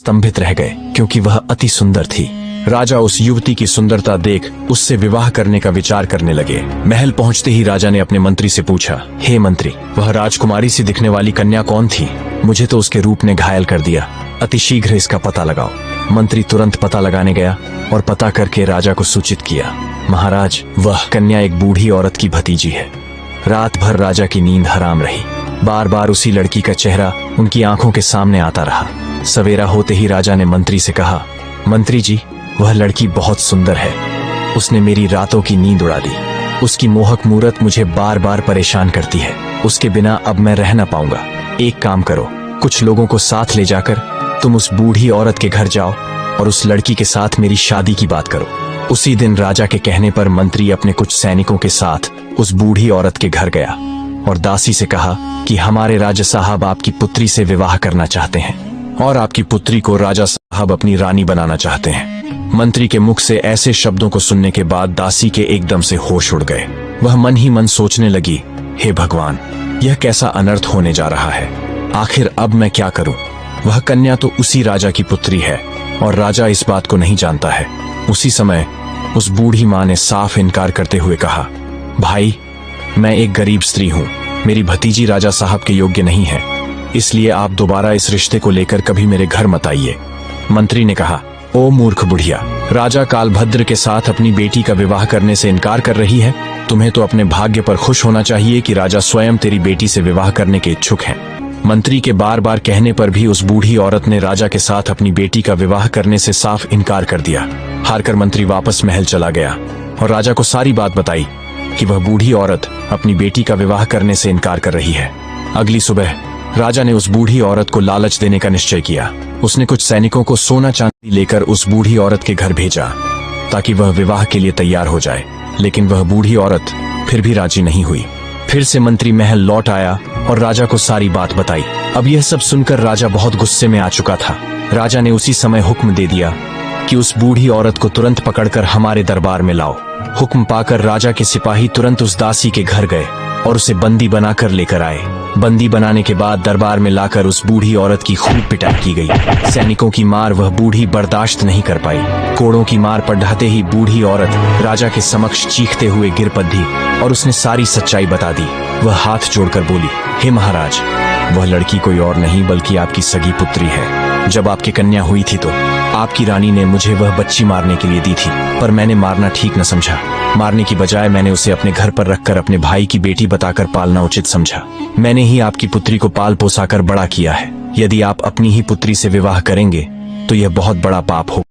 स्तंभित रह गए क्योंकि वह अति सुंदर थी। राजा उस युवती की सुंदरता देख उससे विवाह करने का विचार करने लगे। महल पहुंचते ही राजा ने अपने मंत्री से पूछा, हे मंत्री, वह राजकुमारी सी दिखने वाली कन्या कौन थी? मुझे तो उसके रूप ने घायल कर दिया। अतिशीघ्र इसका पता लगाओ। मंत्री तुरंत पता लगाने गया और पता करके राजा को सूचित किया, महाराज, वह कन्या एक बूढ़ी औरत की भतीजी है। रात भर राजा की नींद हराम रही। बार बार उसी लड़की का चेहरा उनकी आंखों के सामने आता रहा। सवेरा होते ही राजा ने मंत्री से कहा, मंत्री जी, वह लड़की बहुत सुंदर है। उसने मेरी रातों की नींद उड़ा दी। उसकी मोहक मूरत मुझे बार बार परेशान करती है। उसके बिना अब मैं रह न पाऊंगा। एक काम करो, कुछ लोगों को साथ ले जाकर तुम उस बूढ़ी औरत के घर जाओ और उस लड़की के साथ मेरी शादी की बात करो। उसी दिन राजा के कहने पर मंत्री अपने कुछ सैनिकों के साथ उस बूढ़ी औरत के घर गया और दासी से कहा कि हमारे राजा साहब आपकी पुत्री से विवाह करना चाहते हैं और आपकी पुत्री को राजा साहब अपनी रानी बनाना चाहते हैं। मंत्री के मुख से ऐसे शब्दों को सुनने के बाद दासी के एकदम से होश उड़ गए। वह मन ही मन सोचने लगी, हे भगवान, यह कैसा अनर्थ होने जा रहा है। आखिर अब मैं क्या करूं? वह कन्या तो उसी राजा की पुत्री है और राजा इस बात को नहीं जानता है। उसी समय उस बूढ़ी माँ ने साफ इनकार करते हुए कहा, भाई, मैं एक गरीब स्त्री हूँ। मेरी भतीजी राजा साहब के योग्य नहीं है, इसलिए आप दोबारा इस रिश्ते को लेकर कभी मेरे घर मत आइए। मंत्री ने कहा, ओ मूर्ख बुढ़िया, राजा कालभद्र के साथ अपनी बेटी का विवाह करने से इनकार कर रही है। तुम्हें तो अपने भाग्य पर खुश होना चाहिए कि राजा स्वयं तेरी बेटी से विवाह करने के इच्छुक हैं। मंत्री के बार बार कहने पर भी उस बूढ़ी औरत ने राजा के साथ अपनी बेटी का विवाह करने से साफ इनकार कर दिया। हारकर मंत्री वापस महल चला गया और राजा को सारी बात बताई कि वह बूढ़ी औरत अपनी बेटी का विवाह करने से इनकार कर रही है। अगली सुबह राजा ने उस बूढ़ी औरत को लालच देने का निश्चय किया। उसने कुछ सैनिकों को सोना चांदी लेकर उस बूढ़ी औरत के घर भेजा ताकि वह विवाह के लिए तैयार हो जाए, लेकिन वह बूढ़ी औरत फिर भी राजी नहीं हुई। फिर से मंत्री महल लौट आया और राजा को सारी बात बताई। अब यह सब सुनकर राजा बहुत गुस्से में आ चुका था। राजा ने उसी समय हुक्म दे दिया कि उस बूढ़ी औरत को तुरंत पकड़कर हमारे दरबार में लाओ। हुक्म पाकर राजा के सिपाही तुरंत उस दासी के घर गए और उसे बंदी बनाकर लेकर आए। बंदी बनाने के बाद दरबार में लाकर उस बूढ़ी औरत की खूब पिटाई की गई। सैनिकों की मार वह बूढ़ी बर्दाश्त नहीं कर पाई। कोड़ों की मार पर ढहते ही बूढ़ी औरत राजा के समक्ष चीखते हुए गिर पड़ी और उसने सारी सच्चाई बता दी। वह हाथ जोड़कर बोली, हे महाराज, वह लड़की कोई और नहीं बल्कि आपकी सगी पुत्री है। जब आपकी कन्या हुई थी तो आपकी रानी ने मुझे वह बच्ची मारने के लिए दी थी, पर मैंने मारना ठीक न समझा। मारने की बजाय मैंने उसे अपने घर पर रखकर अपने भाई की बेटी बताकर पालना उचित समझा। मैंने ही आपकी पुत्री को पाल पोसाकर बड़ा किया है। यदि आप अपनी ही पुत्री से विवाह करेंगे तो यह बहुत बड़ा पाप होगा।